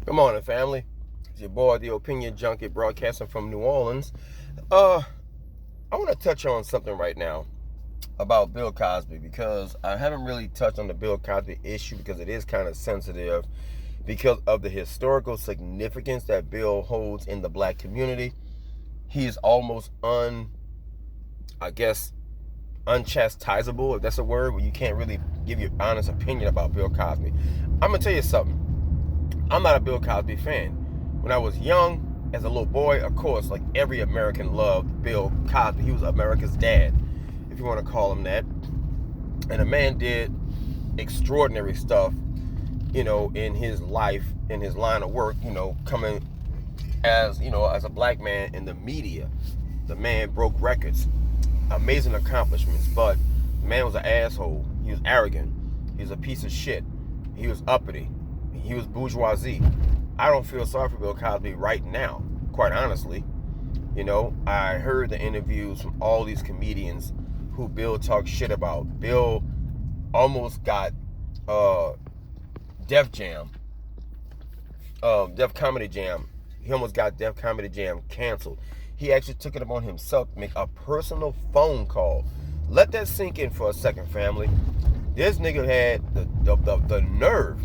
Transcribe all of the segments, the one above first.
Good morning, family. It's your boy, the Opinion Junkie, broadcasting from New Orleans. I want to touch on something right now about Bill Cosby because I haven't really touched on the Bill Cosby issue because it is kind of sensitive because of the historical significance that Bill holds in the black community. He is almost unchastisable, if that's a word, where you can't really give your honest opinion about Bill Cosby. I'm going to tell you something. I'm not a Bill Cosby fan. When I was young, as a little boy, of course, like every American loved Bill Cosby. He was America's dad, if you want to call him that. And the man did extraordinary stuff, in his life, in his line of work, coming as a black man in the media. The man broke records, amazing accomplishments, but the man was an asshole. He was arrogant. He was a piece of shit. He was uppity. He was bourgeoisie. I don't feel sorry for Bill Cosby right now, quite honestly. I heard the interviews from all these comedians who Bill talked shit about. Bill almost got Def Comedy Jam. He almost got Def Comedy Jam canceled. He actually took it upon himself to make a personal phone call. Let that sink in for a second, family. This nigga had the nerve,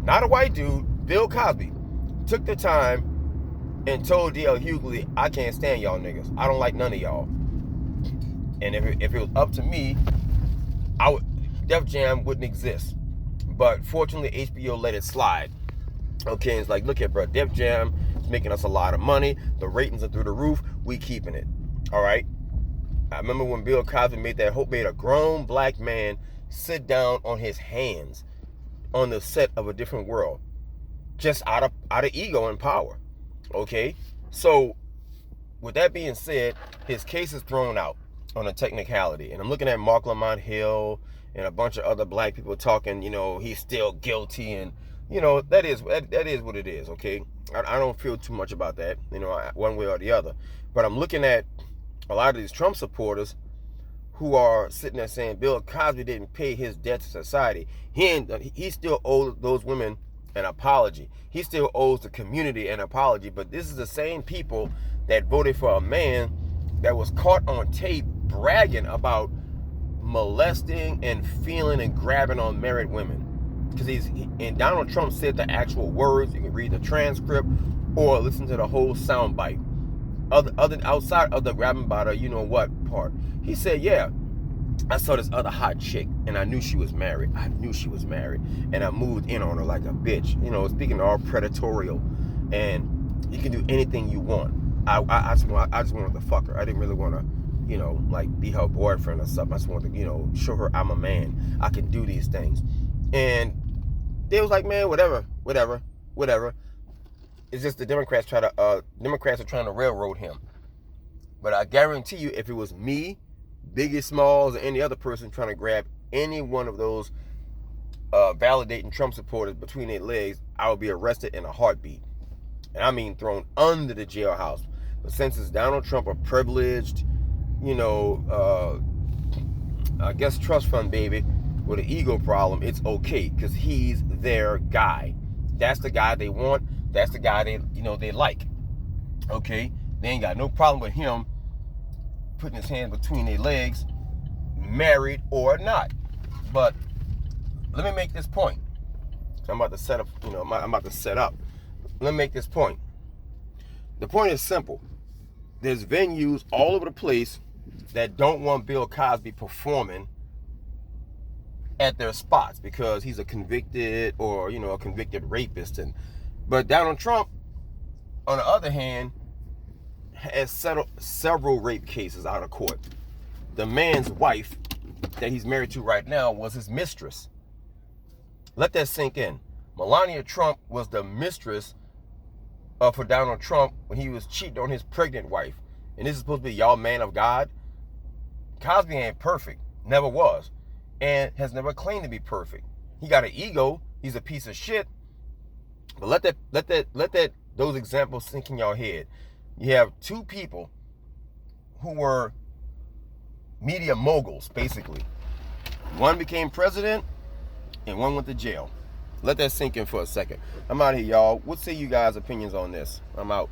not a white dude, Bill Cosby, took the time and told D.L. Hughley, I can't stand y'all niggas. I don't like none of y'all. And if it was up to me, Def Jam wouldn't exist. But fortunately, HBO let it slide. Okay, it's like, look at, bro, Def Jam is making us a lot of money. The ratings are through the roof. We keeping it. All right? I remember when Bill Cosby made a grown black man sit down on his hands on the set of A Different World, just out of ego and power. Okay, so with that being said, his case is thrown out on a technicality, and I'm looking at Mark Lamont Hill and a bunch of other black people talking. He's still guilty, and that is what it is. Okay, I don't feel too much about that, one way or the other. But I'm looking at a lot of these Trump supporters who are sitting there saying Bill Cosby didn't pay his debt to society. He still owes those women an apology. He still owes the community an apology. But this is the same people that voted for a man that was caught on tape bragging about molesting and feeling and grabbing on married women. And Donald Trump said the actual words. You can read the transcript or listen to the whole soundbite. Outside of the grabbing by the what part. He said, yeah, I saw this other hot chick and I knew she was married. And I moved in on her like a bitch. Speaking all predatorial. And you can do anything you want. I just wanted to fuck her. I didn't really want to, be her boyfriend or something. I just wanted to, show her I'm a man. I can do these things. And they was like, man, whatever. It's just the Democrats are trying to railroad him. But I guarantee you, if it was me, Biggie Smalls, or any other person trying to grab any one of those validating Trump supporters between their legs, I would be arrested in a heartbeat. And I mean thrown under the jailhouse. But since it's Donald Trump, a privileged, I guess trust fund baby with an ego problem, it's okay because he's their guy. That's the guy they want. That's the guy they like. Okay? They ain't got no problem with him putting his hands between their legs, married or not. But let me make this point. I'm about to set up, I'm about to set up. Let me make this point. The point is simple. There's venues all over the place that don't want Bill Cosby performing at their spots because he's a convicted or, a convicted rapist. But Donald Trump, on the other hand, has settled several rape cases out of court. The man's wife that he's married to right now was his mistress. Let that sink in. Melania Trump was the mistress for Donald Trump when he was cheating on his pregnant wife. And this is supposed to be y'all man of God. Cosby ain't perfect. Never was. And has never claimed to be perfect. He got an ego. He's a piece of shit. But let those examples sink in your head. You have two people who were media moguls, basically. One became president and one went to jail. Let that sink in for a second. I'm out here, y'all. We'll see you guys' opinions on this. I'm out.